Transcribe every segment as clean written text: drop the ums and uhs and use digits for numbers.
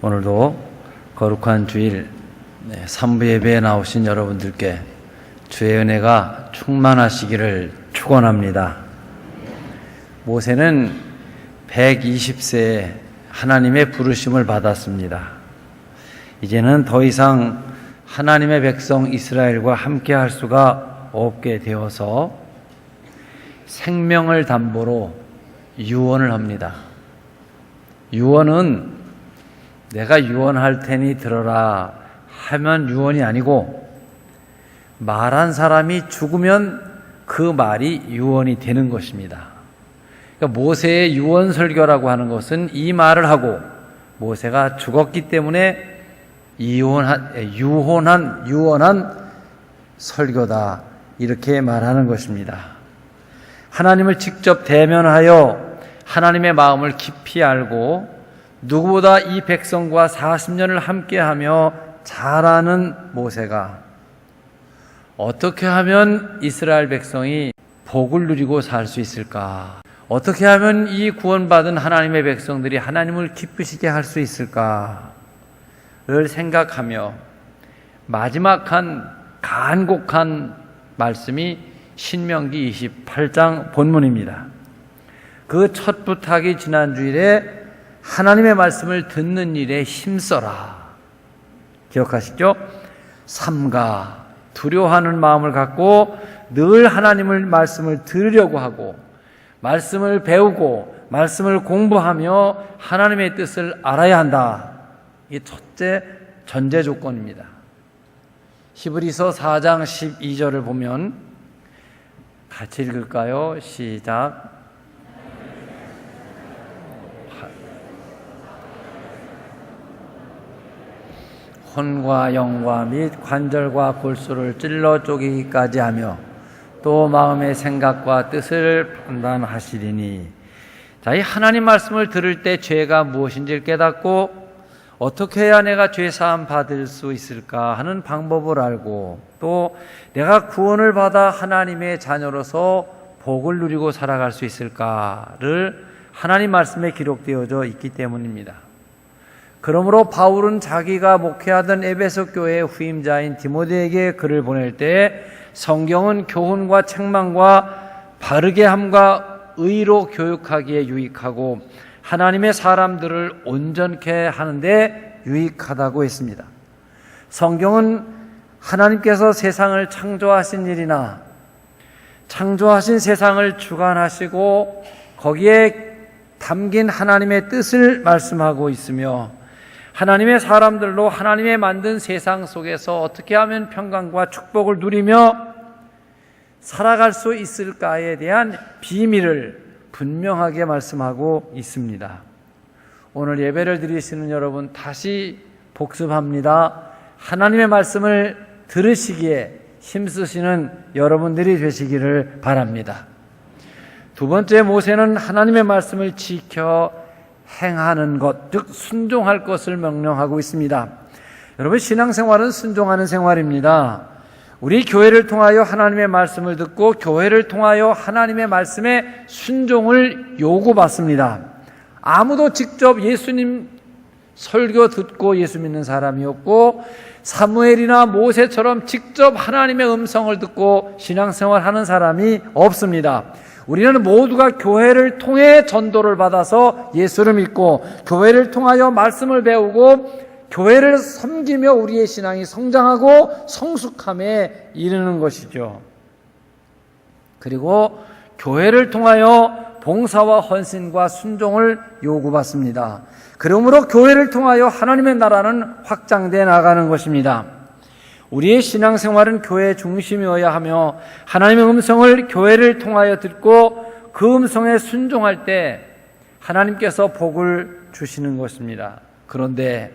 오늘도 거룩한 주일 3부 예배에 나오신 여러분들께 주의 은혜가 충만하시기를 축원합니다. 모세는 120세에 하나님의 부르심을 받았습니다. 이제는 더 이상 하나님의 백성 이스라엘과 함께 할 수가 없게 되어서 생명을 담보로 유언을 합니다. 유언은 내가 유언할 테니 들어라 하면 유언이 아니고 말한 사람이 죽으면 그 말이 유언이 되는 것입니다. 그러니까 모세의 유언 설교라고 하는 것은 이 말을 하고 모세가 죽었기 때문에 유언한 설교다 이렇게 말하는 것입니다. 하나님을 직접 대면하여 하나님의 마음을 깊이 알고 누구보다 이 백성과 40년을 함께하며 잘 아는 모세가 어떻게 하면 이스라엘 백성이 복을 누리고 살 수 있을까? 어떻게 하면 이 구원받은 하나님의 백성들이 하나님을 기쁘시게 할 수 있을까를 생각하며 마지막 간곡한 말씀이 신명기 28장 본문입니다. 그 첫 부탁이 지난 주일에 하나님의 말씀을 듣는 일에 힘써라. 기억하시죠? 삼가 두려워하는 마음을 갖고 늘 하나님의 말씀을 들으려고 하고 말씀을 배우고 말씀을 공부하며 하나님의 뜻을 알아야 한다. 이게 첫째 전제 조건입니다. 히브리서 4장 12절을 보면 같이 읽을까요? 시작. 혼과 영과 및 관절과 골수를 찔러 쪼개기까지 하며 또 마음의 생각과 뜻을 판단하시리니. 자, 이 하나님 말씀을 들을 때 죄가 무엇인지를 깨닫고 어떻게 해야 내가 죄 사함 받을 수 있을까 하는 방법을 알고 또 내가 구원을 받아 하나님의 자녀로서 복을 누리고 살아갈 수 있을까를 하나님 말씀에 기록되어져 있기 때문입니다. 그러므로 바울은 자기가 목회하던 에베소 교회의 후임자인 디모데에게 글을 보낼 때 성경은 교훈과 책망과 바르게 함과 의로 교육하기에 유익하고 하나님의 사람들을 온전케 하는데 유익하다고 했습니다. 성경은 하나님께서 세상을 창조하신 일이나 창조하신 세상을 주관하시고 거기에 담긴 하나님의 뜻을 말씀하고 있으며 하나님의 사람들로 하나님의 만든 세상 속에서 어떻게 하면 평강과 축복을 누리며 살아갈 수 있을까에 대한 비밀을 분명하게 말씀하고 있습니다. 오늘 예배를 드리시는 여러분 다시 복습합니다. 하나님의 말씀을 들으시기에 힘쓰시는 여러분들이 되시기를 바랍니다. 두 번째, 모세는 하나님의 말씀을 지켜 행하는 것, 즉 순종할 것을 명령하고 있습니다. 여러분, 신앙생활은 순종하는 생활입니다. 우리 교회를 통하여 하나님의 말씀을 듣고 교회를 통하여 하나님의 말씀에 순종을 요구받습니다. 아무도 직접 예수님 설교 듣고 예수 믿는 사람이 없고 사무엘이나 모세처럼 직접 하나님의 음성을 듣고 신앙생활하는 사람이 없습니다. 우리는 모두가 교회를 통해 전도를 받아서 예수를 믿고 교회를 통하여 말씀을 배우고 교회를 섬기며 우리의 신앙이 성장하고 성숙함에 이르는 것이죠. 그리고 교회를 통하여 봉사와 헌신과 순종을 요구받습니다. 그러므로 교회를 통하여 하나님의 나라는 확장돼 나가는 것입니다. 우리의 신앙생활은 교회 중심이어야 하며 하나님의 음성을 교회를 통하여 듣고 그 음성에 순종할 때 하나님께서 복을 주시는 것입니다. 그런데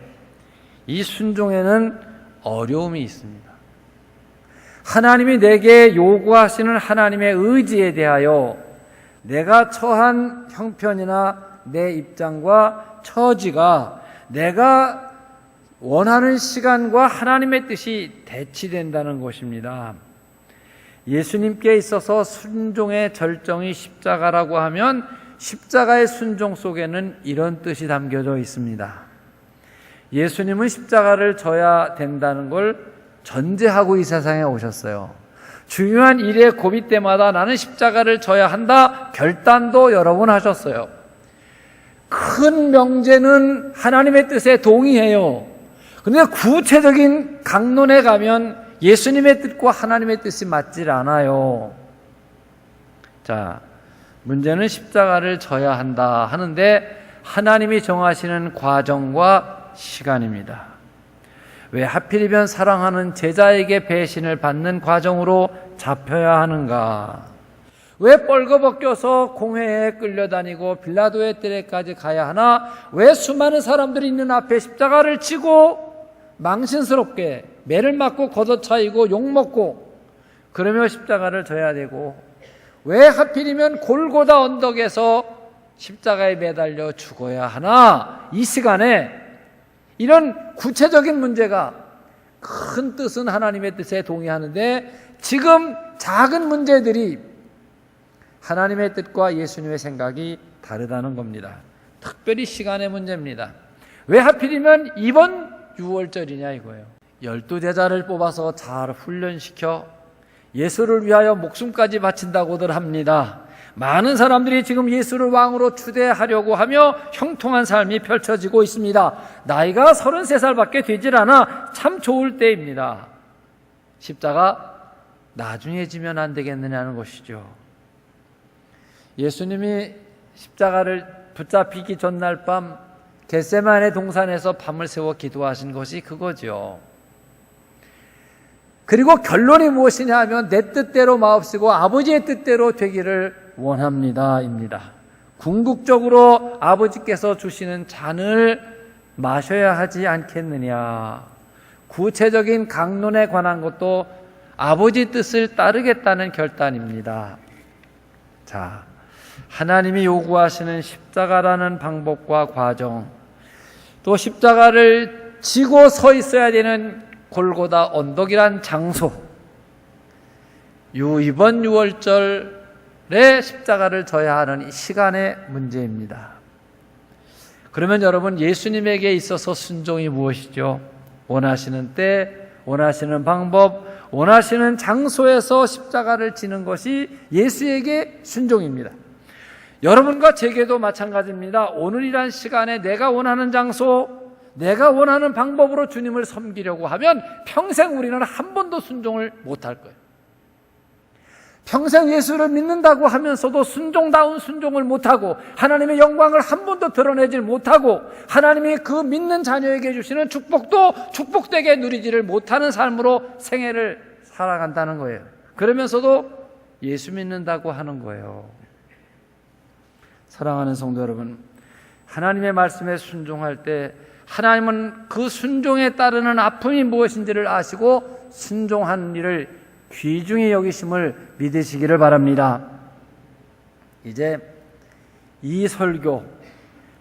이 순종에는 어려움이 있습니다. 하나님이 내게 요구하시는 하나님의 의지에 대하여 내가 처한 형편이나 내 입장과 처지가 내가 원하는 시간과 하나님의 뜻이 대치된다는 것입니다. 예수님께 있어서 순종의 절정이 십자가라고 하면 십자가의 순종 속에는 이런 뜻이 담겨져 있습니다. 예수님은 십자가를 져야 된다는 걸 전제하고 이 세상에 오셨어요. 중요한 일의 고비 때마다 나는 십자가를 져야 한다 결단도 여러 번 하셨어요. 큰 명제는 하나님의 뜻에 동의해요. 그런데 구체적인 강론에 가면 예수님의 뜻과 하나님의 뜻이 맞질 않아요. 자, 문제는 십자가를 져야 한다 하는데 하나님이 정하시는 과정과 시간입니다. 왜 하필이면 사랑하는 제자에게 배신을 받는 과정으로 잡혀야 하는가? 왜 뻘거벗겨서 공회에 끌려다니고 빌라도의 뜰에까지 가야 하나? 왜 수많은 사람들이 있는 앞에 십자가를 지고 망신스럽게 매를 맞고 걷어차이고 욕먹고 그러며 십자가를 져야 되고, 왜 하필이면 골고다 언덕에서 십자가에 매달려 죽어야 하나? 이 시간에 이런 구체적인 문제가, 큰 뜻은 하나님의 뜻에 동의하는데 지금 작은 문제들이 하나님의 뜻과 예수님의 생각이 다르다는 겁니다. 특별히 시간의 문제입니다. 왜 하필이면 이번 6월절이냐 이거예요. 12제자를 뽑아서 잘 훈련시켜 예수를 위하여 목숨까지 바친다고들 합니다. 많은 사람들이 지금 예수를 왕으로 추대하려고 하며 형통한 삶이 펼쳐지고 있습니다. 나이가 33살밖에 되질 않아 참 좋을 때입니다. 십자가 나중에 지면 안 되겠느냐는 것이죠. 예수님이 십자가를 붙잡히기 전날 밤 겟세마네 동산에서 밤을 새워 기도하신 것이 그거죠. 그리고 결론이 무엇이냐 하면 내 뜻대로 마옵시고 아버지의 뜻대로 되기를 원합니다 입니다. 궁극적으로 아버지께서 주시는 잔을 마셔야 하지 않겠느냐. 구체적인 강론에 관한 것도 아버지 뜻을 따르겠다는 결단입니다. 자, 하나님이 요구하시는 십자가라는 방법과 과정, 또 십자가를 지고 서 있어야 되는 골고다 언덕이란 장소, 이번 6월절에 십자가를 져야 하는 이 시간의 문제입니다. 그러면 여러분, 예수님에게 있어서 순종이 무엇이죠? 원하시는 때, 원하시는 방법, 원하시는 장소에서 십자가를 지는 것이 예수에게 순종입니다. 여러분과 제게도 마찬가지입니다. 오늘이란 시간에 내가 원하는 장소, 내가 원하는 방법으로 주님을 섬기려고 하면 평생 우리는 한 번도 순종을 못할 거예요. 평생 예수를 믿는다고 하면서도 순종다운 순종을 못하고 하나님의 영광을 한 번도 드러내질 못하고 하나님이 그 믿는 자녀에게 주시는 축복도 축복되게 누리지를 못하는 삶으로 생애를 살아간다는 거예요. 그러면서도 예수 믿는다고 하는 거예요. 사랑하는 성도 여러분, 하나님의 말씀에 순종할 때 하나님은 그 순종에 따르는 아픔이 무엇인지를 아시고 순종하는 일을 귀중히 여기심을 믿으시기를 바랍니다. 이제 이 설교,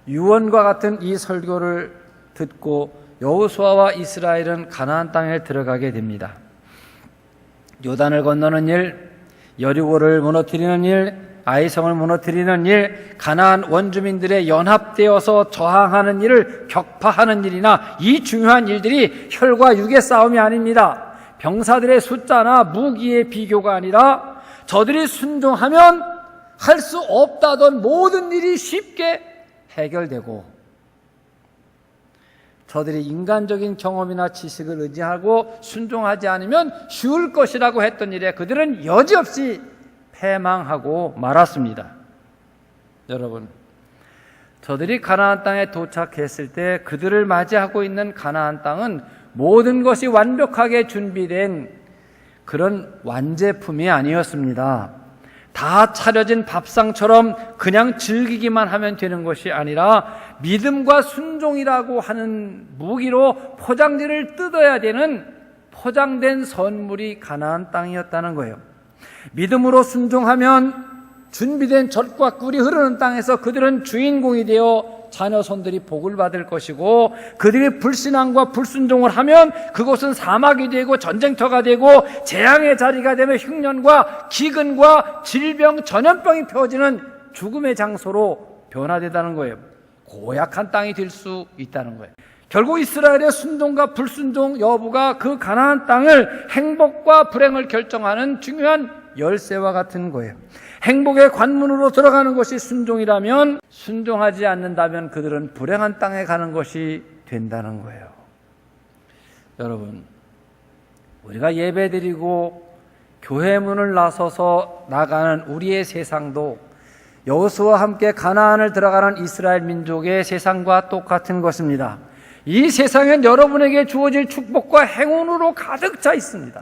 유언과 같은 이 설교를 듣고 여호수아와 이스라엘은 가나안 땅에 들어가게 됩니다. 요단을 건너는 일, 여리고를 무너뜨리는 일, 아이성을 무너뜨리는 일, 가나안 원주민들의 연합되어서 저항하는 일을 격파하는 일이나 이 중요한 일들이 혈과 육의 싸움이 아닙니다. 병사들의 숫자나 무기의 비교가 아니라 저들이 순종하면 할 수 없다던 모든 일이 쉽게 해결되고, 저들이 인간적인 경험이나 지식을 의지하고 순종하지 않으면 쉬울 것이라고 했던 일에 그들은 여지없이 패망하고 말았습니다. 여러분, 저들이 가나안 땅에 도착했을 때 그들을 맞이하고 있는 가나안 땅은 모든 것이 완벽하게 준비된 그런 완제품이 아니었습니다. 다 차려진 밥상처럼 그냥 즐기기만 하면 되는 것이 아니라 믿음과 순종이라고 하는 무기로 포장지를 뜯어야 되는 포장된 선물이 가나안 땅이었다는 거예요. 믿음으로 순종하면 준비된 젖과 꿀이 흐르는 땅에서 그들은 주인공이 되어 자녀 손들이 복을 받을 것이고, 그들이 불신앙과 불순종을 하면 그곳은 사막이 되고 전쟁터가 되고 재앙의 자리가 되며 흉년과 기근과 질병, 전염병이 펴지는 죽음의 장소로 변화되다는 거예요. 고약한 땅이 될 수 있다는 거예요. 결국 이스라엘의 순종과 불순종 여부가 그 가나안 땅을 행복과 불행을 결정하는 중요한 열쇠와 같은 거예요. 행복의 관문으로 들어가는 것이 순종이라면, 순종하지 않는다면 그들은 불행한 땅에 가는 것이 된다는 거예요. 여러분, 우리가 예배드리고 교회 문을 나서서 나가는 우리의 세상도 여호수아와 함께 가나안을 들어가는 이스라엘 민족의 세상과 똑같은 것입니다. 이 세상엔 여러분에게 주어질 축복과 행운으로 가득 차 있습니다.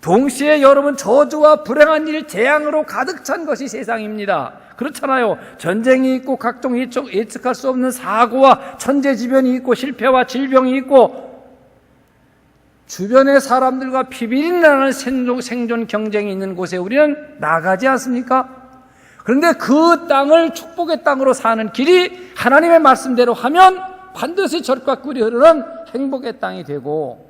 동시에 여러분 저주와 불행한 일, 재앙으로 가득 찬 것이 세상입니다. 그렇잖아요. 전쟁이 있고 각종 예측할 수 없는 사고와 천재지변이 있고 실패와 질병이 있고 주변의 사람들과 비비린 나는 생존 경쟁이 있는 곳에 우리는 나가지 않습니까? 그런데 그 땅을 축복의 땅으로 사는 길이 하나님의 말씀대로 하면 반드시 젖과 꿀이 흐르는 행복의 땅이 되고,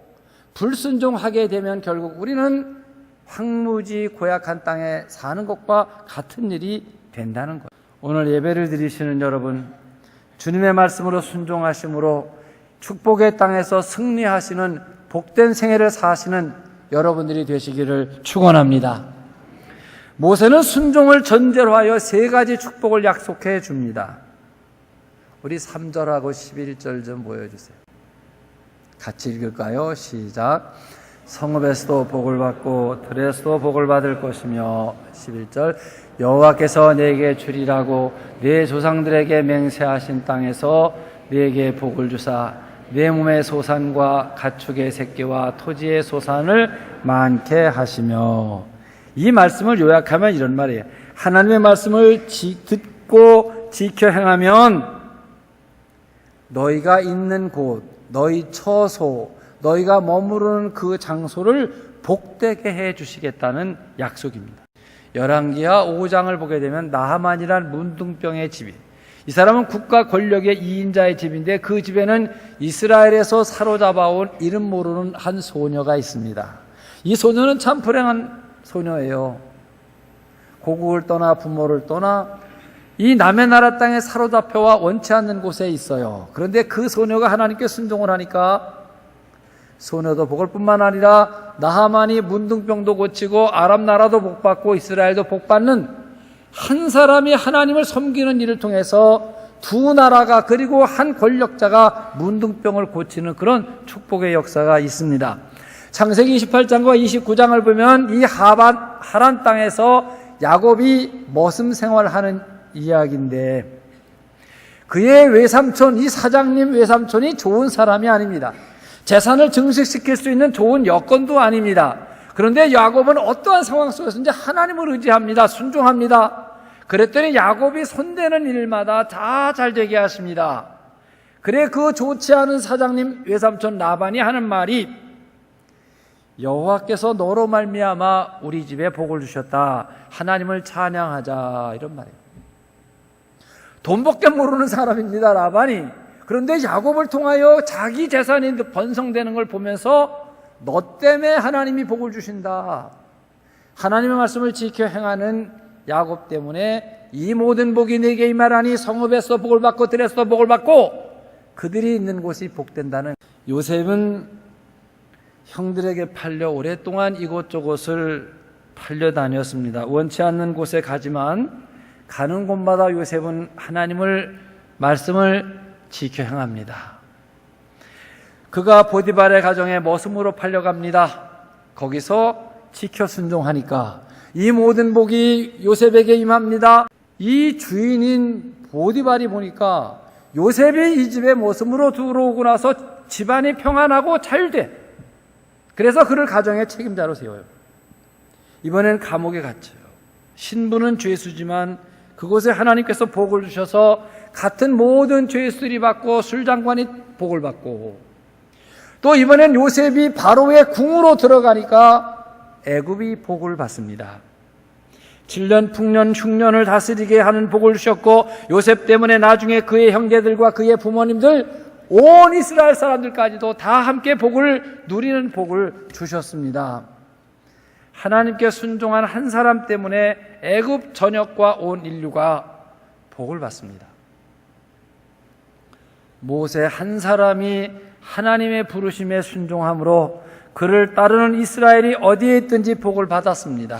불순종하게 되면 결국 우리는 황무지 고약한 땅에 사는 것과 같은 일이 된다는 것. 오늘 예배를 드리시는 여러분, 주님의 말씀으로 순종하심으로 축복의 땅에서 승리하시는 복된 생애를 사시는 여러분들이 되시기를 축원합니다. 모세는 순종을 전제로 하여 세 가지 축복을 약속해 줍니다. 우리 3절하고 11절 좀 보여주세요. 같이 읽을까요? 시작. 성읍에서도 복을 받고 들에서도 복을 받을 것이며, 11절, 여호와께서 내게 주리라고 내 조상들에게 맹세하신 땅에서 내게 복을 주사 내 몸의 소산과 가축의 새끼와 토지의 소산을 많게 하시며. 이 말씀을 요약하면 이런 말이에요. 하나님의 말씀을 듣고 지켜 행하면 너희가 있는 곳, 너희 처소, 너희가 머무르는 그 장소를 복되게 해 주시겠다는 약속입니다. 열왕기하 5장을 보게 되면 나하만이란 문둥병의 집이, 이 사람은 국가 권력의 2인자의 집인데 그 집에는 이스라엘에서 사로잡아온 이름 모르는 한 소녀가 있습니다. 이 소녀는 참 불행한 소녀예요. 고국을 떠나 부모를 떠나 이 남의 나라 땅에 사로잡혀와 원치 않는 곳에 있어요. 그런데 그 소녀가 하나님께 순종을 하니까 소녀도 복을 뿐만 아니라 나하만이 문둥병도 고치고 아람 나라도 복받고 이스라엘도 복받는, 한 사람이 하나님을 섬기는 일을 통해서 두 나라가 그리고 한 권력자가 문둥병을 고치는 그런 축복의 역사가 있습니다. 창세기 28장과 29장을 보면 이 하란 땅에서 야곱이 머슴 생활하는 이야기인데, 그의 외삼촌, 이 사장님 외삼촌이 좋은 사람이 아닙니다. 재산을 증식시킬 수 있는 좋은 여건도 아닙니다. 그런데 야곱은 어떠한 상황 속에서인지 하나님을 의지합니다. 순종합니다. 그랬더니 야곱이 손대는 일마다 다 잘 되게 하십니다. 그래, 그 좋지 않은 사장님 외삼촌 라반이 하는 말이, 여호와께서 너로 말미암아 우리 집에 복을 주셨다, 하나님을 찬양하자, 이런 말이에요. 돈밖에 모르는 사람입니다, 라반이. 그런데 야곱을 통하여 자기 재산이 번성되는 걸 보면서 너 때문에 하나님이 복을 주신다, 하나님의 말씀을 지켜 행하는 야곱 때문에 이 모든 복이 내게 임하라니 성읍에서 복을 받고 들에서 복을 받고 그들이 있는 곳이 복된다는. 요셉은 형들에게 팔려 오랫동안 이곳저곳을 팔려 다녔습니다. 원치 않는 곳에 가지만 가는 곳마다 요셉은 하나님을 말씀을 지켜 행합니다. 그가 보디발의 가정에 머슴으로 팔려갑니다. 거기서 지켜 순종하니까 이 모든 복이 요셉에게 임합니다. 이 주인인 보디발이 보니까 요셉이 이 집에 머슴으로 들어오고 나서 집안이 평안하고 자유돼. 그래서 그를 가정의 책임자로 세워요. 이번엔 감옥에 갇혀요. 신부는 죄수지만 그곳에 하나님께서 복을 주셔서 같은 모든 죄수들이 받고 술장관이 복을 받고, 또 이번엔 요셉이 바로의 궁으로 들어가니까 애굽이 복을 받습니다. 7년 풍년 흉년을 다스리게 하는 복을 주셨고, 요셉 때문에 나중에 그의 형제들과 그의 부모님들, 온 이스라엘 사람들까지도 다 함께 복을 누리는 복을 주셨습니다. 하나님께 순종한 한 사람 때문에 애굽 전역과 온 인류가 복을 받습니다. 모세 한 사람이 하나님의 부르심에 순종함으로 그를 따르는 이스라엘이 어디에 있든지 복을 받았습니다.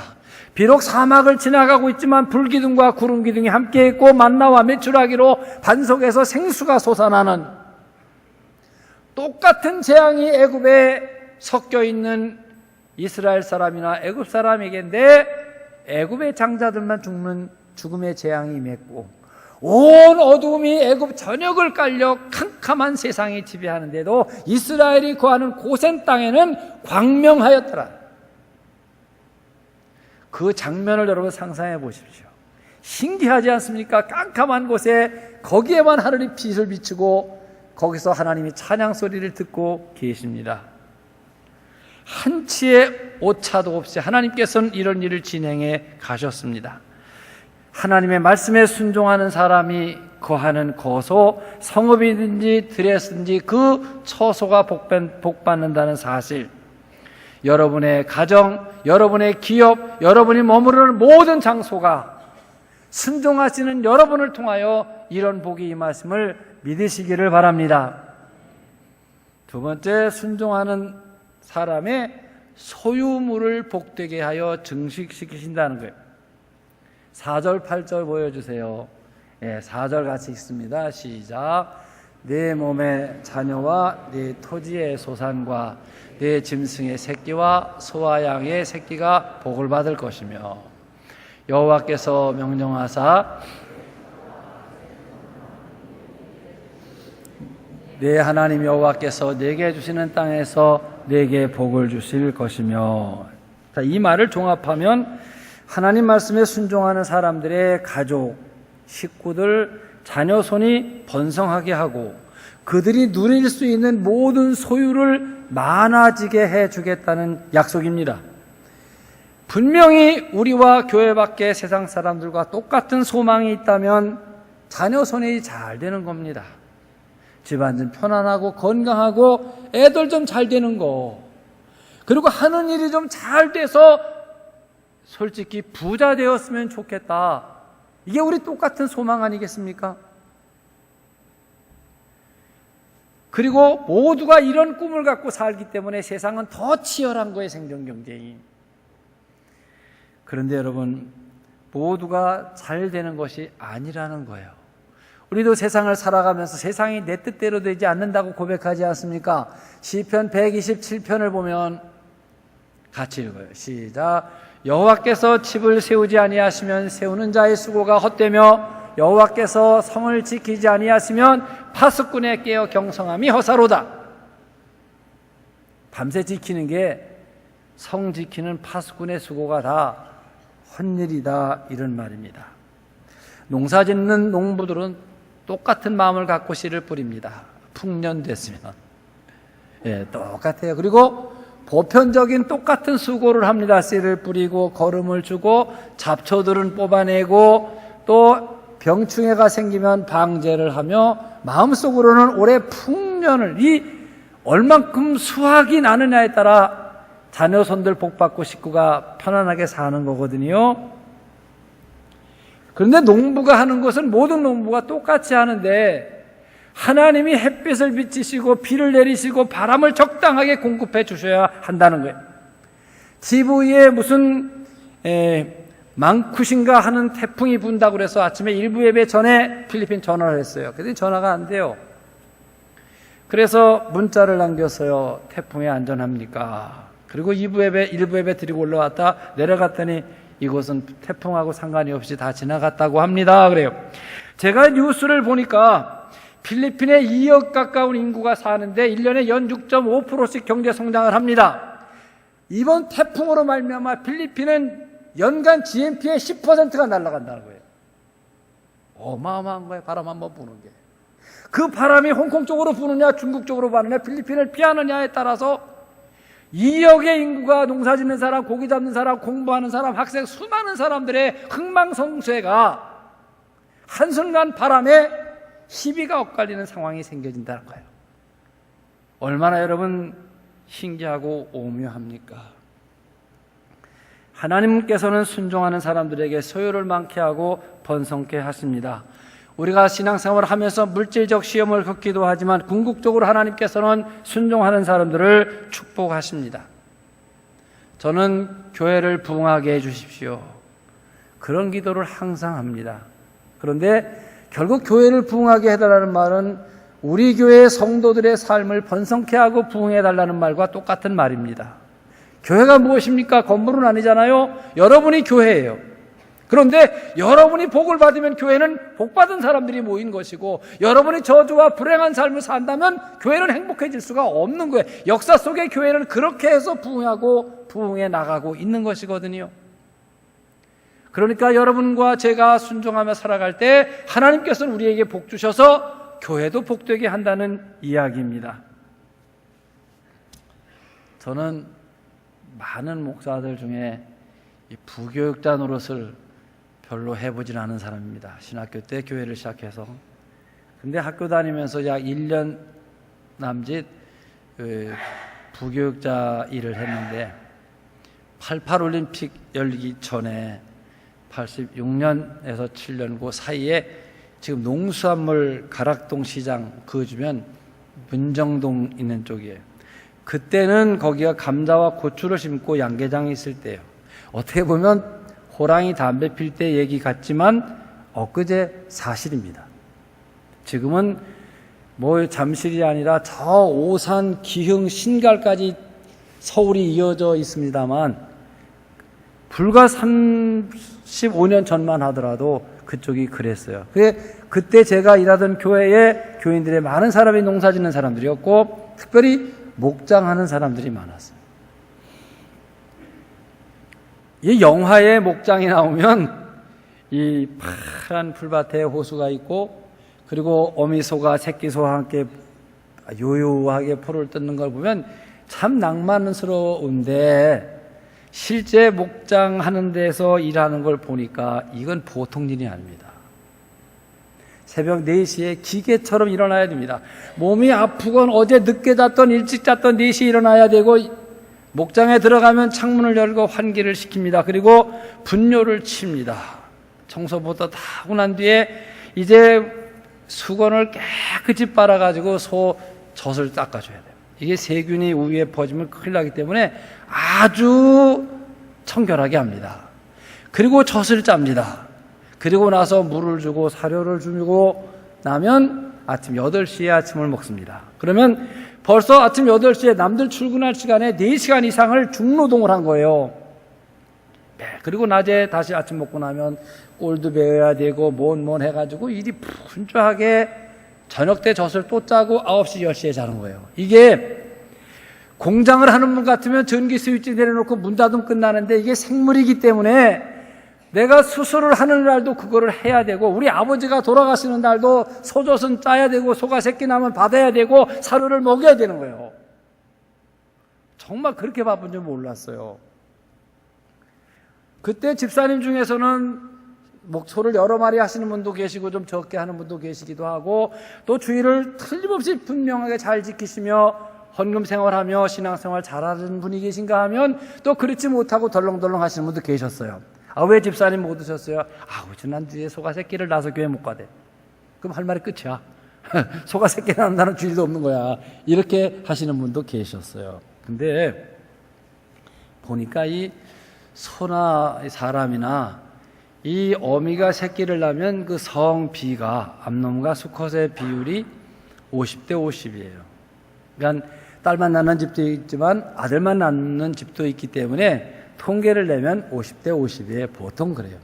비록 사막을 지나가고 있지만 불기둥과 구름기둥이 함께 있고 만나와 메추라기로 반석에서 생수가 솟아나는 똑같은 재앙이 애굽에 섞여 있는 이스라엘 사람이나 애굽 사람에게인데 애굽의 장자들만 죽는 죽음의 재앙이 임했고 온 어두움이 애굽 전역을 깔려 캄캄한 세상이 지배하는데도 이스라엘이 거하는 고센 땅에는 광명하였더라. 그 장면을 여러분 상상해 보십시오. 신기하지 않습니까? 깜깜한 곳에 거기에만 하늘이 빛을 비추고 거기서 하나님이 찬양 소리를 듣고 계십니다. 한치의 오차도 없이 하나님께서는 이런 일을 진행해 가셨습니다. 하나님의 말씀에 순종하는 사람이 거하는 거소, 성읍이든지 들에서든지 그 처소가 복받는다는 사실, 여러분의 가정, 여러분의 기업, 여러분이 머무르는 모든 장소가 순종하시는 여러분을 통하여 이런 복이 임하심을 믿으시기를 바랍니다. 두 번째, 순종하는 사람의 소유물을 복되게 하여 증식시키신다는 거예요. 4절, 8절 보여주세요. 4절 같이 읽습니다. 시작. 내 몸의 자녀와 내 토지의 소산과 내 짐승의 새끼와 소와 양의 새끼가 복을 받을 것이며 여호와께서 명령하사 내 하나님 여호와께서 내게 주시는 땅에서 내게 복을 주실 것이며. 자, 이 말을 종합하면 하나님 말씀에 순종하는 사람들의 가족, 식구들, 자녀 손이 번성하게 하고 그들이 누릴 수 있는 모든 소유를 많아지게 해주겠다는 약속입니다. 분명히 우리와 교회 밖의 세상 사람들과 똑같은 소망이 있다면 자녀 손이 잘 되는 겁니다. 집안 좀 편안하고 건강하고 애들 좀 잘 되는 거, 그리고 하는 일이 좀 잘 돼서 솔직히 부자 되었으면 좋겠다. 이게 우리 똑같은 소망 아니겠습니까? 그리고 모두가 이런 꿈을 갖고 살기 때문에 세상은 더 치열한 거예요, 생존 경쟁이. 그런데 여러분, 모두가 잘 되는 것이 아니라는 거예요. 우리도 세상을 살아가면서 세상이 내 뜻대로 되지 않는다고 고백하지 않습니까? 시편 127편을 보면 같이 읽어요. 시작. 여호와께서 집을 세우지 아니하시면 세우는 자의 수고가 헛되며 여호와께서 성을 지키지 아니하시면 파수꾼에 깨어 경성함이 허사로다. 밤새 지키는 게 성 지키는 파수꾼의 수고가 다 헛일이다, 이런 말입니다. 농사 짓는 농부들은 똑같은 마음을 갖고 씨를 뿌립니다. 풍년됐으면. 똑같아요. 그리고 보편적인 똑같은 수고를 합니다. 씨를 뿌리고 거름을 주고 잡초들은 뽑아내고 또 병충해가 생기면 방제를 하며 마음속으로는 올해 풍년을, 이 얼만큼 수확이 나느냐에 따라 자녀손들 복받고 식구가 편안하게 사는 거거든요. 그런데 농부가 하는 것은 모든 농부가 똑같이 하는데 하나님이 햇빛을 비치시고 비를 내리시고 바람을 적당하게 공급해 주셔야 한다는 거예요. 집 위에 무슨 망쿠신가 하는 태풍이 분다고 그래서 아침에 일부 예배 전에 필리핀 전화를 했어요. 그런데 전화가 안 돼요. 그래서 문자를 남겼어요. 태풍에 안전합니까? 그리고 일부 예배 드리고 올라왔다 내려갔더니 이곳은 태풍하고 상관이 없이 다 지나갔다고 합니다. 그래요. 제가 뉴스를 보니까 필리핀에 2억 가까운 인구가 사는데 1년에 연 6.5%씩 경제 성장을 합니다. 이번 태풍으로 말미암아 필리핀은 연간 GNP의 10%가 날아간다는 거예요. 어마어마한 거예요. 바람 한번 부는 게. 그 바람이 홍콩 쪽으로 부느냐 중국 쪽으로 부느냐 필리핀을 피하느냐에 따라서 2억의 인구가 농사 짓는 사람, 고기 잡는 사람, 공부하는 사람, 학생, 수많은 사람들의 흥망성쇠가 한순간 바람에 시비가 엇갈리는 상황이 생겨진다는 거예요. 얼마나 여러분 신기하고 오묘합니까? 하나님께서는 순종하는 사람들에게 소유를 많게 하고 번성케 하십니다. 우리가 신앙생활을 하면서 물질적 시험을 겪기도 하지만 궁극적으로 하나님께서는 순종하는 사람들을 축복하십니다. 저는 교회를 부흥하게 해주십시오. 그런 기도를 항상 합니다. 그런데 결국 교회를 부흥하게 해달라는 말은 우리 교회의 성도들의 삶을 번성케 하고 부흥해달라는 말과 똑같은 말입니다. 교회가 무엇입니까? 건물은 아니잖아요. 여러분이 교회예요. 그런데 여러분이 복을 받으면 교회는 복받은 사람들이 모인 것이고, 여러분이 저주와 불행한 삶을 산다면 교회는 행복해질 수가 없는 거예요. 역사 속의 교회는 그렇게 해서 부흥하고 부흥해 나가고 있는 것이거든요. 그러니까 여러분과 제가 순종하며 살아갈 때 하나님께서는 우리에게 복 주셔서 교회도 복되게 한다는 이야기입니다. 저는 많은 목사들 중에 이 부교육자 노릇을 별로 해보진 않은 사람입니다. 신학교 때 교회를 시작해서. 근데 학교 다니면서 약 1년 남짓 부교육자 일을 했는데 88 올림픽 열리기 전에 86년에서 7년 그 사이에 지금 농수산물 가락동 시장 그 주변 문정동 있는 쪽이에요. 그때는 거기가 감자와 고추를 심고 양계장이 있을 때예요. 어떻게 보면 호랑이 담배 필 때 얘기 같지만 엊그제 사실입니다. 지금은 뭐 잠실이 아니라 저 오산, 기흥, 신갈까지 서울이 이어져 있습니다만 불과 35년 전만 하더라도 그쪽이 그랬어요. 그때 제가 일하던 교회에 교인들의 많은 사람이 농사 짓는 사람들이었고 특별히 목장하는 사람들이 많았어요. 이 영화에 목장이 나오면 이 파란 풀밭에 호수가 있고 그리고 어미소가 새끼소와 함께 요요하게 포를 뜯는 걸 보면 참 낭만스러운데 실제 목장하는 데서 일하는 걸 보니까 이건 보통 일이 아닙니다. 새벽 4시에 기계처럼 일어나야 됩니다. 몸이 아프건 어제 늦게 잤던 일찍 잤던 4시에 일어나야 되고 목장에 들어가면 창문을 열고 환기를 시킵니다. 그리고 분뇨를 칩니다. 청소부터 다 하고 난 뒤에 이제 수건을 깨끗이 빨아가지고 소 젖을 닦아줘야 돼요. 이게 세균이 우유에 퍼지면 큰일 나기 때문에 아주 청결하게 합니다. 그리고 젖을 짭니다. 그리고 나서 물을 주고 사료를 주고 나면 아침 8시에 아침을 먹습니다. 그러면 벌써 아침 8시에 남들 출근할 시간에 4시간 이상을 중노동을 한 거예요. 네, 그리고 낮에 다시 아침 먹고 나면 꼴도 배워야 되고 뭔 해가지고 일이 분주하게 저녁 때 젖을 또 짜고 9시, 10시에 자는 거예요. 이게 공장을 하는 분 같으면 전기 스위치 내려놓고 문 닫으면 끝나는데 이게 생물이기 때문에 내가 수술을 하는 날도 그거를 해야 되고 우리 아버지가 돌아가시는 날도 소젖은 짜야 되고 소가 새끼 나면 받아야 되고 사료를 먹여야 되는 거예요. 정말 그렇게 바쁜 줄 몰랐어요. 그때 집사님 중에서는 소를 여러 마리 하시는 분도 계시고 좀 적게 하는 분도 계시기도 하고 또 주의를 틀림없이 분명하게 잘 지키시며 헌금 생활하며 신앙생활 잘하는 분이 계신가 하면 또 그렇지 못하고 덜렁덜렁 하시는 분도 계셨어요. 왜 집사님 못 오셨어요? 지난주에 소가 새끼를 낳아서 교회 못 가대. 그럼 할 말이 끝이야. 소가 새끼 낳는다는 주의도 없는 거야. 이렇게 하시는 분도 계셨어요. 근데 보니까 이 소나 사람이나 이 어미가 새끼를 낳으면 그 성비가 암놈과 수컷의 비율이 50대 50이에요. 그러니까 딸만 낳는 집도 있지만 아들만 낳는 집도 있기 때문에 통계를 내면 50대 50이에요. 보통 그래요.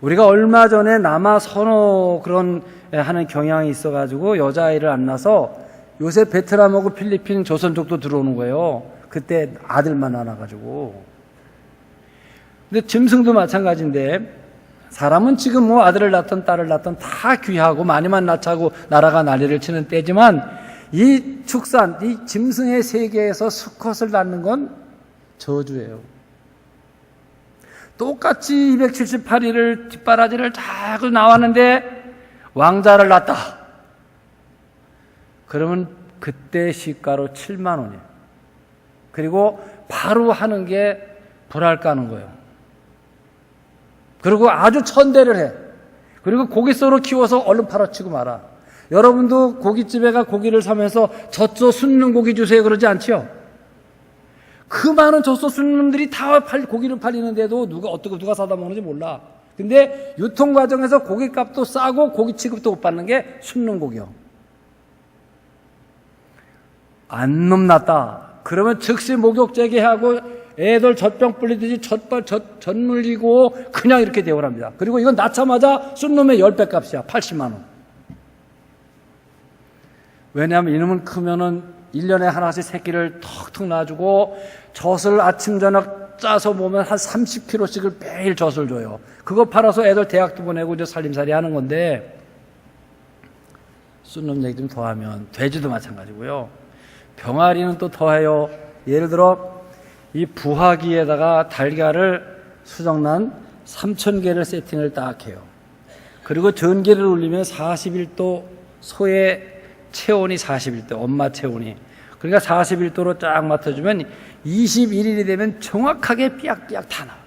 우리가 얼마 전에 남아 선호 그런 하는 경향이 있어가지고 여자아이를 안 낳아서 요새 베트남하고 필리핀 조선 쪽도 들어오는 거예요. 그때 아들만 낳아가지고. 근데 짐승도 마찬가지인데 사람은 지금 뭐 아들을 낳든 딸을 낳든 다 귀하고 많이만 낳자고 나라가 난리를 치는 때지만 이 축산, 이 짐승의 세계에서 수컷을 낳는 건 저주예요. 똑같이 278일을 뒷바라지를 자꾸 나왔는데 왕자를 낳았다. 그러면 그때 시가로 7만 원이에요. 그리고 바로 하는 게 불알 까는 거예요. 그리고 아주 천대를 해. 그리고 고깃소로 키워서 얼른 팔아치고 말아. 여러분도 고깃집에 가 고기를 사면서 젖소 숫는 고기 주세요 그러지 않지요? 그 많은 젖소 숫는 놈들이 다 고기를 팔리는데도 누가 사다 먹는지 몰라. 근데 유통 과정에서 고깃값도 싸고 고기 취급도 못 받는 게 숫는 고기요. 안 놈났다. 그러면 즉시 목욕 재개하고 애들 젖병 불리듯이 젖 물리고 그냥 이렇게 대우합니다. 그리고 이건 낳자마자 쏜 놈의 10배 값이야. 80만 원. 왜냐하면 이놈은 크면은 1년에 하나씩 새끼를 턱턱 놔주고 젖을 아침 저녁 짜서 보면 한 30kg씩을 매일 젖을 줘요. 그거 팔아서 애들 대학도 보내고 이제 살림살이 하는 건데, 쏜 놈 얘기 좀 더하면 돼지도 마찬가지고요. 병아리는 또 더해요. 예를 들어 이 부화기에다가 달걀을 수정란 3,000개를 세팅을 딱 해요. 그리고 전기를 올리면 41도, 소의 체온이 41도, 엄마 체온이. 그러니까 41도로 쫙 맡아주면 21일이 되면 정확하게 삐약삐약 다 나와.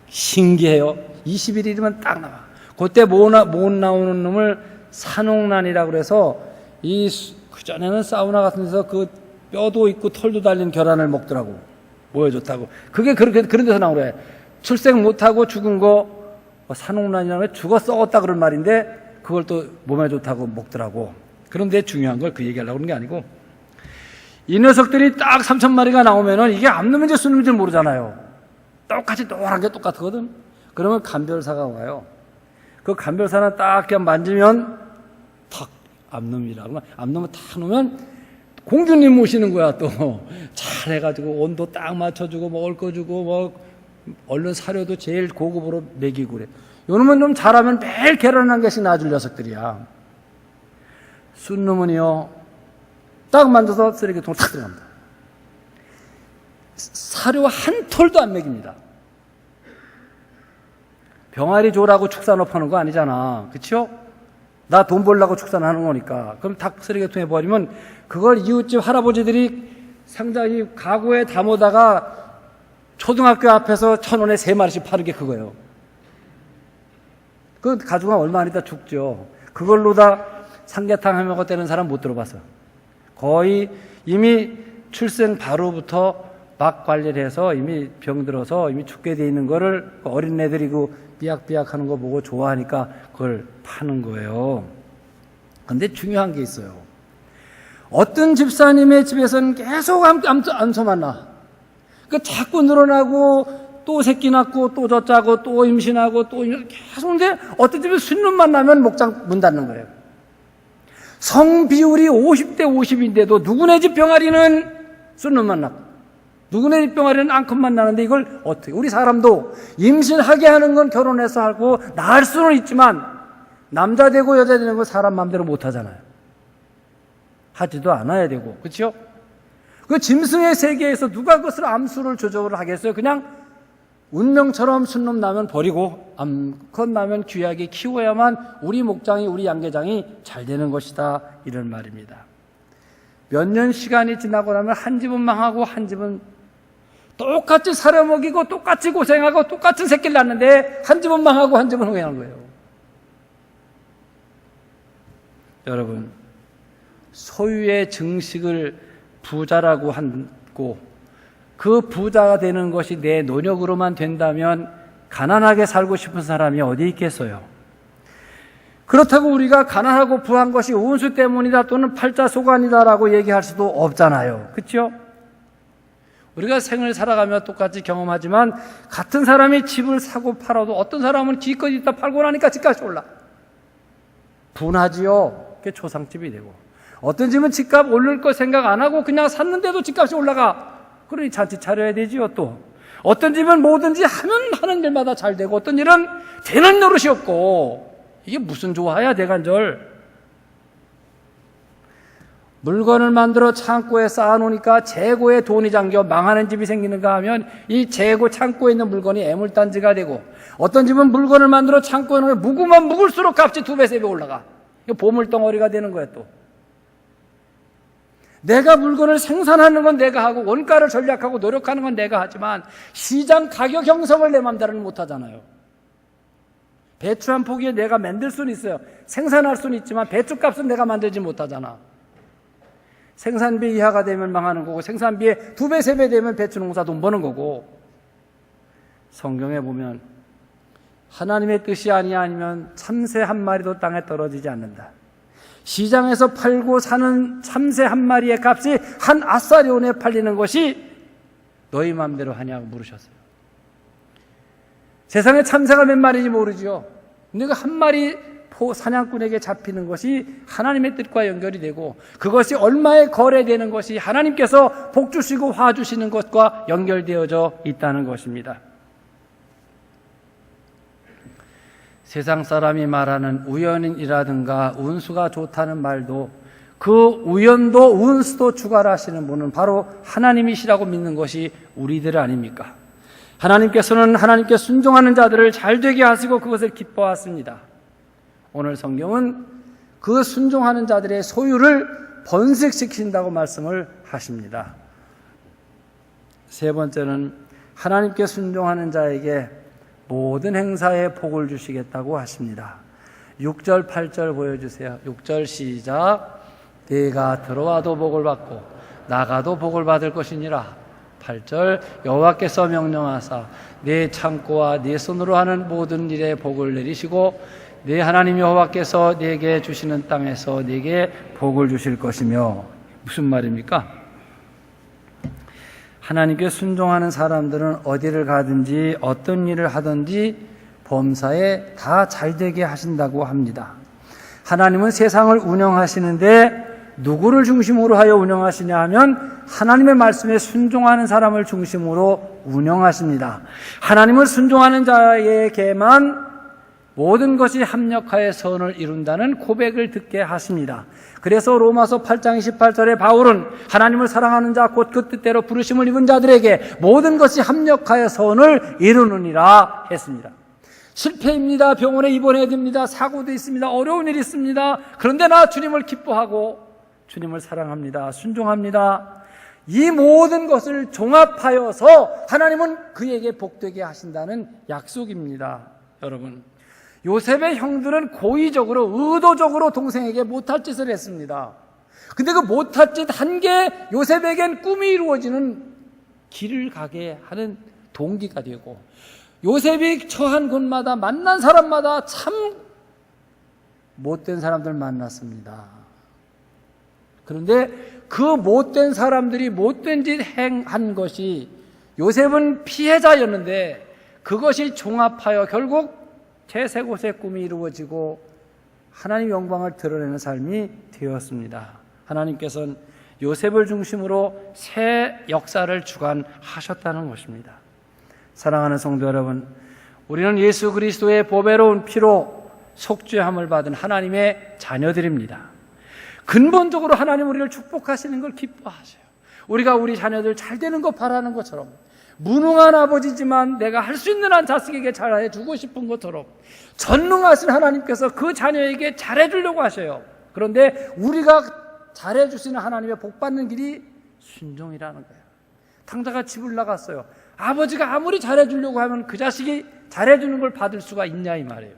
신기해요. 21일이면 딱 나와. 그때 못 나오는 놈을 산옥란이라고 그래서 그전에는 사우나 같은 데서 그 뼈도 있고 털도 달린 계란을 먹더라고. 모여줬다고. 그게 그런 데서 나온 거예요. 출생 못하고 죽은 거, 산옥란이라는 게 죽어 썩었다 그런 말인데, 그걸 또 몸에 좋다고 먹더라고. 그런데 중요한 걸 그 얘기하려고 그런 게 아니고, 이 녀석들이 딱 3,000마리가 나오면은 이게 암놈인지 순놈인지 모르잖아요. 똑같이 노란 게 똑같거든. 그러면 간별사가 와요. 그 간별사는 딱 그냥 만지면 탁 암놈이라고. 암놈을 탁 놓으면 공주님 모시는 거야. 또 잘 해가지고 온도 딱 맞춰주고 먹을 거 주고 뭐 얼른 사료도 제일 고급으로 먹이고 그래. 요놈은 좀 잘하면 매일 계란 한 개씩 놔줄 녀석들이야. 순놈은요 딱 만져서 쓰레기통을 탁 들어갑니다. 사료 한 톨도 안 먹입니다. 병아리 줘라고 축산업 하는 거 아니잖아. 그쵸? 나 돈 벌려고 축산하는 거니까. 그럼 닭 쓰레기통에 버리면 그걸 이웃집 할아버지들이 상자에 가구에 담아다가 초등학교 앞에서 1,000원에 3마리씩 파는 게 그거예요. 그 가져가면 얼마 안 있다 죽죠. 그걸로 다 삼계탕 해 먹었다는 사람 못 들어봤어. 거의 이미 출생 바로부터 막 관리를 해서 이미 병들어서 이미 죽게 돼 있는 거를 어린애들이 그 삐약삐약 하는 거 보고 좋아하니까 그걸 파는 거예요. 근데 중요한 게 있어요. 어떤 집사님의 집에서는 계속 암소만 나. 그 자꾸 늘어나고 또 새끼 낳고 또 젖자고 또 임신하고 또 계속. 근데 어떤 집에 순놈만 나면 목장 문 닫는 거예요. 성 비율이 50대 50인데도 누구네 집 병아리는 순놈만 낳고 누구네 집 병아리는 앙컷만 나는데 이걸 어떻게. 우리 사람도 임신하게 하는 건 결혼해서 하고 낳을 수는 있지만 남자 되고 여자 되는 건 사람 마음대로 못 하잖아요. 하지도 않아야 되고. 그렇죠? 그 짐승의 세계에서 누가 그것을 암수를 조절을 하겠어요? 그냥 운명처럼 순놈 나면 버리고 암컷 나면 귀하게 키워야만 우리 목장이 우리 양계장이 잘 되는 것이다. 이런 말입니다. 몇 년 시간이 지나고 나면 한 집은 망하고 한 집은 똑같이 사려먹이고 똑같이 고생하고 똑같은 새끼를 낳는데 한 집은 망하고 한 집은 후회하는 거예요. 여러분, 소유의 증식을 부자라고 하고 그 부자가 되는 것이 내 노력으로만 된다면 가난하게 살고 싶은 사람이 어디 있겠어요? 그렇다고 우리가 가난하고 부한 것이 운수 때문이다 또는 팔자소관이다라고 얘기할 수도 없잖아요. 그렇죠? 우리가 생을 살아가며 똑같이 경험하지만 같은 사람이 집을 사고 팔아도 어떤 사람은 기껏 있다 팔고 나니까 집값이 올라. 분하지요. 그게 초상집이 되고. 어떤 집은 집값 오를 거 생각 안 하고 그냥 샀는데도 집값이 올라가. 그러니 잔치 차려야 되지요. 또 어떤 집은 뭐든지 하는 일마다 잘 되고 어떤 일은 되는 노릇이 없고. 이게 무슨 조화야 대간절. 물건을 만들어 창고에 쌓아놓으니까 재고에 돈이 잠겨 망하는 집이 생기는가 하면 이 재고 창고에 있는 물건이 애물단지가 되고, 어떤 집은 물건을 만들어 창고에 넣으면 묵으면 묵을수록 값이 2배, 3배 올라가. 이거 보물덩어리가 되는 거야. 또 내가 물건을 생산하는 건 내가 하고 원가를 전략하고 노력하는 건 내가 하지만 시장 가격 형성을 내 맘대로는 못 하잖아요. 배추 한 포기에 내가 만들 수는 있어요. 생산할 수는 있지만 배추값은 내가 만들지 못하잖아. 생산비 이하가 되면 망하는 거고, 생산비의 2배, 3배 되면 배추 농사 돈 버는 거고. 성경에 보면 하나님의 뜻이 아니면 참새 한 마리도 땅에 떨어지지 않는다. 시장에서 팔고 사는 참새 한 마리의 값이 한 아사리온에 팔리는 것이 너희 맘대로 하냐고 물으셨어요. 세상에 참새가 몇 마리인지 모르죠. 근데 그 한 마리 사냥꾼에게 잡히는 것이 하나님의 뜻과 연결이 되고, 그것이 얼마에 거래되는 것이 하나님께서 복 주시고 화 주시는 것과 연결되어져 있다는 것입니다. 세상 사람이 말하는 우연이라든가 운수가 좋다는 말도, 그 우연도 운수도 주관하시는 분은 바로 하나님이시라고 믿는 것이 우리들 아닙니까? 하나님께서는 하나님께 순종하는 자들을 잘되게 하시고 그것을 기뻐하십니다. 오늘 성경은 그 순종하는 자들의 소유를 번식시킨다고 말씀을 하십니다. 세 번째는 하나님께 순종하는 자에게 모든 행사에 복을 주시겠다고 하십니다. 6절 8절 보여주세요. 6절 시작. 네가 들어와도 복을 받고 나가도 복을 받을 것이니라. 8절 여호와께서 명령하사 네 창고와 네 손으로 하는 모든 일에 복을 내리시고 네 하나님 여호와께서 네게 주시는 땅에서 네게 복을 주실 것이며. 무슨 말입니까? 하나님께 순종하는 사람들은 어디를 가든지 어떤 일을 하든지 범사에 다 잘되게 하신다고 합니다. 하나님은 세상을 운영하시는데 누구를 중심으로 하여 운영하시냐 하면 하나님의 말씀에 순종하는 사람을 중심으로 운영하십니다. 하나님을 순종하는 자에게만 모든 것이 합력하여 선을 이룬다는 고백을 듣게 하십니다. 그래서 로마서 8장 28절에 바울은 하나님을 사랑하는 자 곧 그 뜻대로 부르심을 입은 자들에게 모든 것이 합력하여 선을 이루느니라 했습니다. 실패입니다. 병원에 입원해야 됩니다. 사고도 있습니다. 어려운 일이 있습니다. 그런데 나 주님을 기뻐하고 주님을 사랑합니다. 순종합니다. 이 모든 것을 종합하여서 하나님은 그에게 복되게 하신다는 약속입니다. 여러분, 요셉의 형들은 고의적으로 의도적으로 동생에게 못할 짓을 했습니다. 근데 그 못할 짓 한 게 요셉에겐 꿈이 이루어지는 길을 가게 하는 동기가 되고, 요셉이 처한 곳마다 만난 사람마다 참 못된 사람들 만났습니다. 그런데 그 못된 사람들이 못된 짓 행한 것이, 요셉은 피해자였는데 그것이 종합하여 결국 제3곳의 꿈이 이루어지고 하나님 영광을 드러내는 삶이 되었습니다. 하나님께서는 요셉을 중심으로 새 역사를 주관하셨다는 것입니다. 사랑하는 성도 여러분, 우리는 예수 그리스도의 보배로운 피로 속죄함을 받은 하나님의 자녀들입니다. 근본적으로 하나님 우리를 축복하시는 걸 기뻐하셔요. 우리가 우리 자녀들 잘 되는 거 바라는 것처럼, 무능한 아버지지만 내가 할 수 있는 한 자식에게 잘해주고 싶은 것처럼 전능하신 하나님께서 그 자녀에게 잘해주려고 하셔요. 그런데 우리가 잘해주시는 하나님의 복받는 길이 순종이라는 거예요. 탕자가 집을 나갔어요. 아버지가 아무리 잘해주려고 하면 그 자식이 잘해주는 걸 받을 수가 있냐 이 말이에요.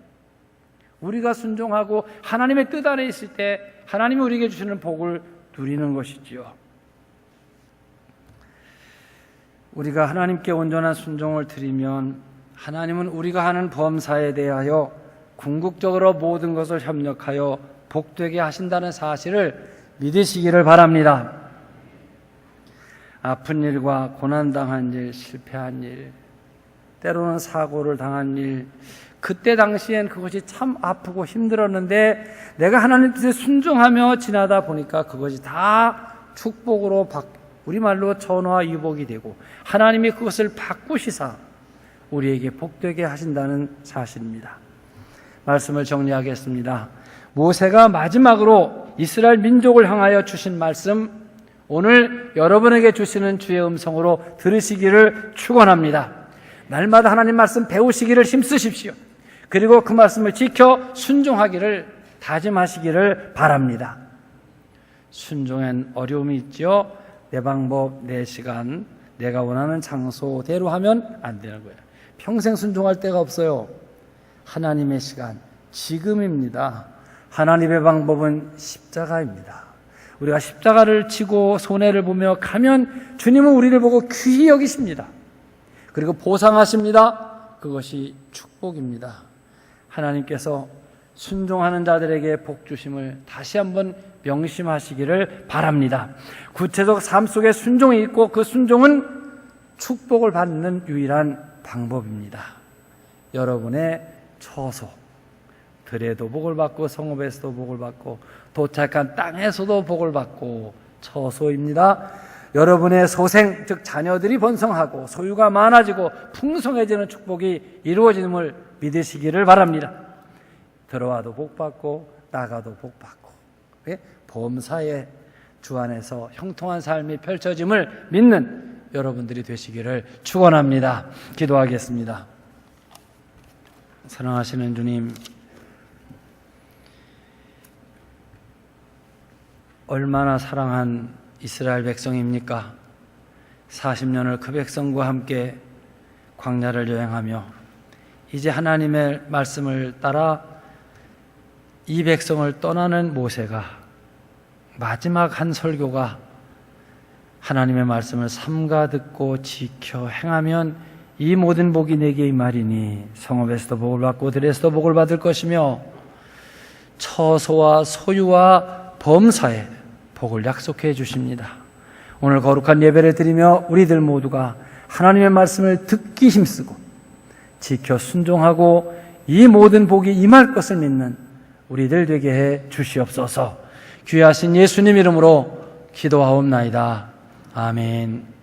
우리가 순종하고 하나님의 뜻 안에 있을 때 하나님이 우리에게 주시는 복을 누리는 것이지요. 우리가 하나님께 온전한 순종을 드리면 하나님은 우리가 하는 범사에 대하여 궁극적으로 모든 것을 협력하여 복되게 하신다는 사실을 믿으시기를 바랍니다. 아픈 일과 고난당한 일, 실패한 일, 때로는 사고를 당한 일, 그때 당시엔 그것이 참 아프고 힘들었는데 내가 하나님 뜻에 순종하며 지나다 보니까 그것이 다 축복으로 우리말로 전화 유복이 되고 하나님이 그것을 바꾸시사 우리에게 복되게 하신다는 사실입니다. 말씀을 정리하겠습니다. 모세가 마지막으로 이스라엘 민족을 향하여 주신 말씀, 오늘 여러분에게 주시는 주의 음성으로 들으시기를 축원합니다. 날마다 하나님 말씀 배우시기를 힘쓰십시오. 그리고 그 말씀을 지켜 순종하기를 다짐하시기를 바랍니다. 순종엔 어려움이 있죠. 내 방법, 내 시간, 내가 원하는 장소대로 하면 안 되는 거예요. 평생 순종할 데가 없어요. 하나님의 시간, 지금입니다. 하나님의 방법은 십자가입니다. 우리가 십자가를 지고 손해를 보며 가면 주님은 우리를 보고 귀히 여기십니다. 그리고 보상하십니다. 그것이 축복입니다. 하나님께서 순종하는 자들에게 복 주심을 다시 한번 명심하시기를 바랍니다. 구체적 삶 속에 순종이 있고 그 순종은 축복을 받는 유일한 방법입니다. 여러분의 처소, 들에도 복을 받고 성읍에서도 복을 받고 도착한 땅에서도 복을 받고 처소입니다. 여러분의 소생, 즉 자녀들이 번성하고 소유가 많아지고 풍성해지는 축복이 이루어짐을 믿으시기를 바랍니다. 들어와도 복받고 나가도 복받고 범사에 주 안에서 형통한 삶이 펼쳐짐을 믿는 여러분들이 되시기를 축원합니다. 기도하겠습니다. 사랑하시는 주님, 얼마나 사랑한 이스라엘 백성입니까? 40년을 그 백성과 함께 광야를 여행하며 이제 하나님의 말씀을 따라 이 백성을 떠나는 모세가 마지막 한 설교가 하나님의 말씀을 삼가 듣고 지켜 행하면 이 모든 복이 내게 임하리니 성읍에서도 복을 받고 들에서도 복을 받을 것이며 처소와 소유와 범사에 복을 약속해 주십니다. 오늘 거룩한 예배를 드리며 우리들 모두가 하나님의 말씀을 듣기 힘쓰고 지켜 순종하고 이 모든 복이 임할 것을 믿는 우리들 되게 해 주시옵소서. 귀하신 예수님 이름으로 기도하옵나이다. 아멘.